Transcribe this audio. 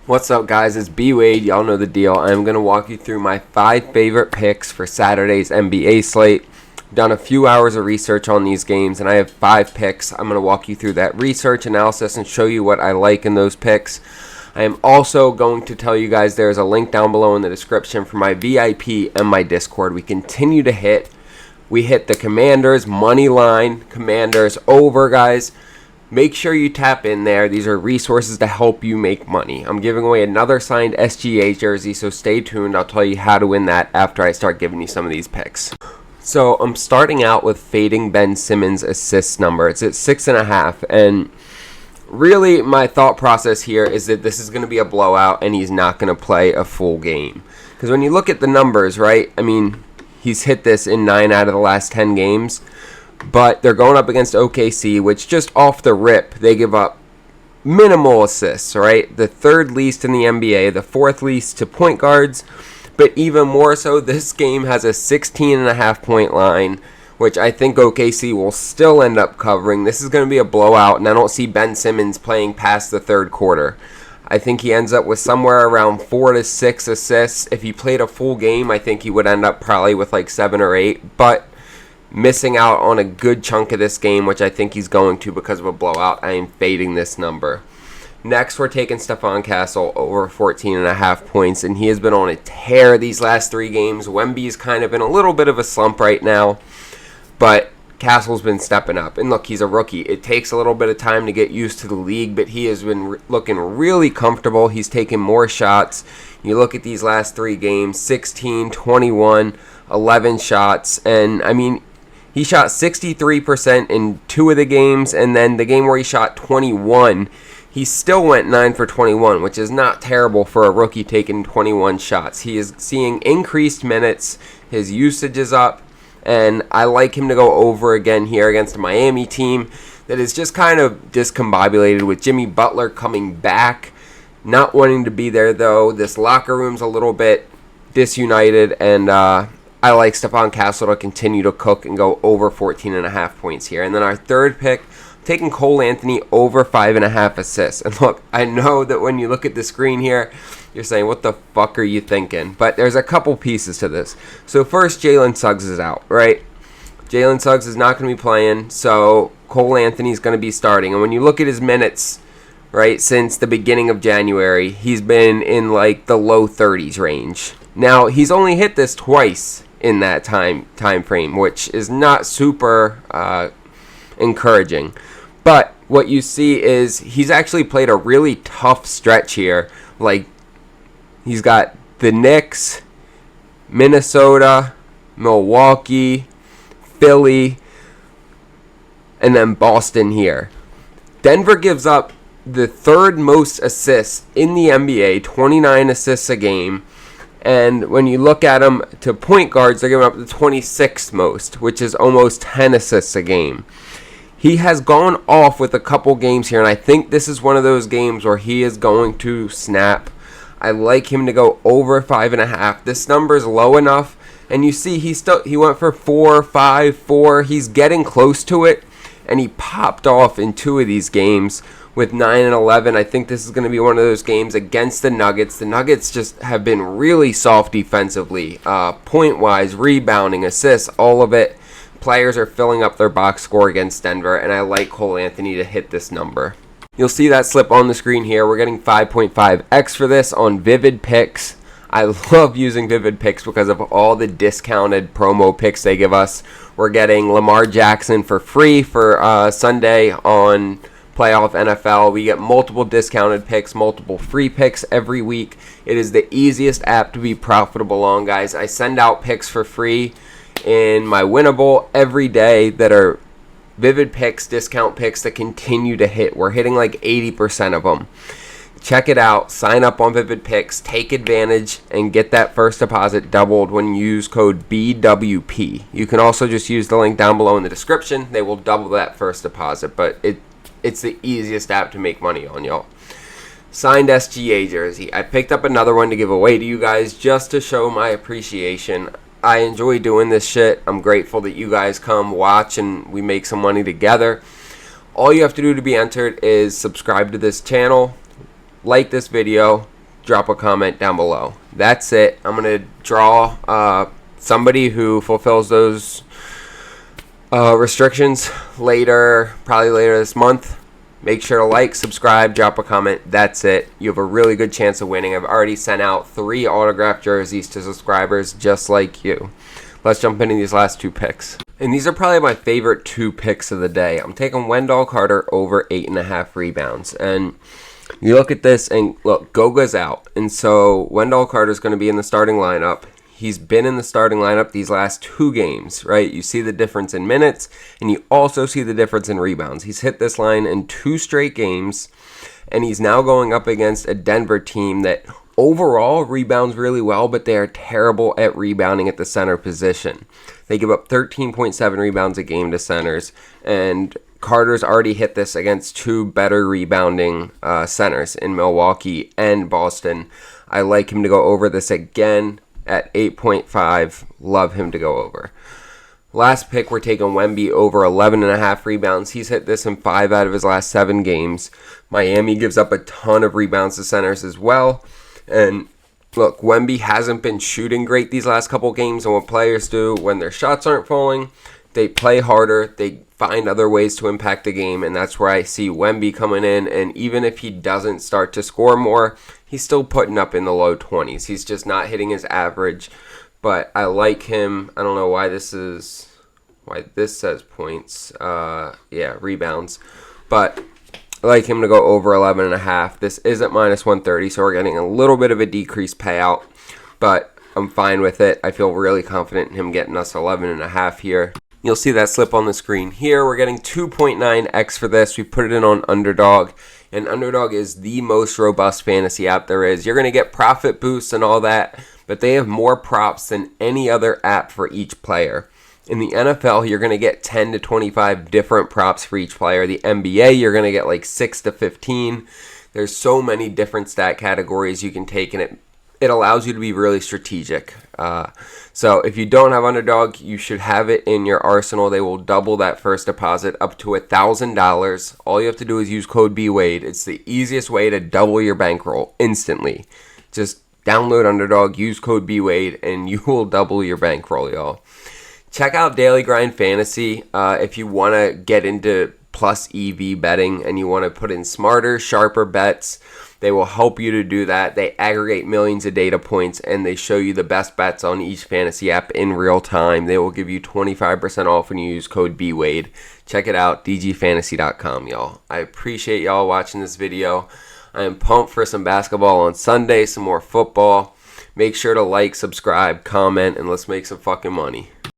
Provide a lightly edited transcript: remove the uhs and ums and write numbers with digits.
What's up, guys? It's B Wade. Y'all know the deal. I'm going to walk you through my 5 favorite picks for Saturday's NBA slate. Done a few hours of research on these games, and I have 5 picks. I'm going to walk you through that research analysis and show you what I like in those picks. I am also going to tell you guys there's a link down below in the description for my VIP and my Discord. We continue to hit. We hit the Commanders money line, Commanders over, guys. Make sure you tap in there. These are resources to help you make money. I'm giving away another signed SGA jersey, so stay tuned. I'll tell you how to win that after I start giving you some of these picks. So I'm starting out with fading Ben Simmons' assist number. It's at 6.5, and really my thought process here is that this is going to be a blowout and he's not going to play a full game. Because when you look at the numbers, right, I mean, he's hit this in 9 out of the last 10 games. But they're going up against OKC, which just off the rip, they give up minimal assists, right? The third least in the NBA, the fourth least to point guards. But even more so, this game has a 16.5 point line, which I think OKC will still end up covering. This is going to be a blowout, and I don't see Ben Simmons playing past the third quarter. I think he ends up with somewhere around 4 to 6 assists. If he played a full game, I think he would end up probably with like 7 or 8. But missing out on a good chunk of this game, which I think he's going to because of a blowout, I am fading this number. Next, we're taking Stephon Castle over 14.5 points, and he has been on a tear these last 3 games. Wemby's kind of in a little bit of a slump right now, but Castle's been stepping up. And look, he's a rookie. It takes a little bit of time to get used to the league, but he has been looking really comfortable. He's taking more shots. You look at these last 3 games, 16, 21, 11 shots, and I mean, he shot 63% in 2 of the games, and then the game where he shot 21, he still went 9 for 21, which is not terrible for a rookie taking 21 shots. He is seeing increased minutes, his usage is up, and I like him to go over again here against a Miami team that is just kind of discombobulated with Jimmy Butler coming back, not wanting to be there though. This locker room's a little bit disunited, and I like Stephon Castle to continue to cook and go over 14.5 points here. And then our third pick, taking Cole Anthony over 5.5 assists. And look, I know that when you look at the screen here, you're saying, what the fuck are you thinking? But there's a couple pieces to this. So first, Jalen Suggs is out, right? Jalen Suggs is not going to be playing, so Cole Anthony's going to be starting. And when you look at his minutes, right, since the beginning of January, he's been in like the low 30s range. Now, he's only hit this twice in that time frame, which is not super encouraging. But what you see is he's actually played a really tough stretch here. Like, he's got the Knicks, Minnesota, Milwaukee, Philly, and then Boston here. Denver gives up the 3rd most assists in the NBA, 29 assists a game. And when you look at them to point guards, they're giving up the 26th most, which is almost 10 assists a game. He has gone off with a couple games here, and I think this is one of those games where he is going to snap. I like him to go over 5.5. This number is low enough, and you see he went for 4, 5, 4. He's getting close to it, and he popped off in 2 of these games with 9 and 11. I think this is going to be one of those games against the Nuggets. The Nuggets just have been really soft defensively, point-wise, rebounding, assists, all of it. Players are filling up their box score against Denver, and I like Cole Anthony to hit this number. You'll see that slip on the screen here. We're getting 5.5x for this on Vivid Picks. I love using Vivid Picks because of all the discounted promo picks they give us. We're getting Lamar Jackson for free for Sunday on Playoff NFL. We get multiple discounted picks, multiple free picks every week. It is the easiest app to be profitable on, guys. I send out picks for free in my Winnable every day that are Vivid Picks, discount picks that continue to hit. We're hitting like 80% of them. Check it out. Sign up on Vivid Picks. Take advantage and get that first deposit doubled when you use code BWP. You can also just use the link down below in the description. They will double that first deposit, but it's the easiest app to make money on, y'all. Signed SGA jersey. I picked up another one to give away to you guys just to show my appreciation. I enjoy doing this shit. I'm grateful that you guys come watch and we make some money together. All you have to do to be entered is subscribe to this channel, like this video, drop a comment down below. That's it. I'm going to draw somebody who fulfills those restrictions later, probably later this month. Make sure to like, subscribe, drop a comment. That's it. You have a really good chance of winning. I've already sent out 3 autographed jerseys to subscribers just like you. Let's jump into these last 2 picks. And these are probably my favorite 2 picks of the day. I'm taking Wendell Carter over 8.5 rebounds. And you look at this and look, Goga's out. And so Wendell Carter's going to be in the starting lineup. He's been in the starting lineup these last 2 games, right? You see the difference in minutes, and you also see the difference in rebounds. He's hit this line in 2 straight games, and he's now going up against a Denver team that overall rebounds really well, but they are terrible at rebounding at the center position. They give up 13.7 rebounds a game to centers, and Carter's already hit this against 2 better rebounding centers in Milwaukee and Boston. I like him to go over this again at 8.5. Love him to go over. Last pick, we're taking Wemby over 11.5 rebounds. He's hit this in 5 out of his last 7 games. Miami gives up a ton of rebounds to centers as well. And look, Wemby hasn't been shooting great these last couple games. And what players do when their shots aren't falling, they play harder. They find other ways to impact the game. And that's where I see Wemby coming in. And even if he doesn't start to score more, he's still putting up in the low 20s. He's just not hitting his average. But I like him. I don't know why this says points. Rebounds. But I like him to go over 11.5. This isn't minus 130, so we're getting a little bit of a decreased payout. But I'm fine with it. I feel really confident in him getting us 11.5 here. You'll see that slip on the screen here. We're getting 2.9x for this. We put it in on Underdog. And Underdog is the most robust fantasy app there is. You're going to get profit boosts and all that, but they have more props than any other app for each player. In the NFL, you're going to get 10 to 25 different props for each player. The NBA, you're going to get like 6 to 15. There's so many different stat categories you can take, and it allows you to be really strategic. So if you don't have Underdog, you should have it in your arsenal. They will double that first deposit up to $1,000. All you have to do is use code BWADE. It's the easiest way to double your bankroll instantly. Just download Underdog, use code BWADE, and you will double your bankroll, y'all. Check out Daily Grind Fantasy if you want to get into plus EV betting and you want to put in smarter, sharper bets. They will help you to do that. They aggregate millions of data points and they show you the best bets on each fantasy app in real time. They will give you 25% off when you use code BWADE. Check it out, dgfantasy.com, y'all. I appreciate y'all watching this video. I am pumped for some basketball on Sunday, some more football. Make sure to like, subscribe, comment, and let's make some fucking money.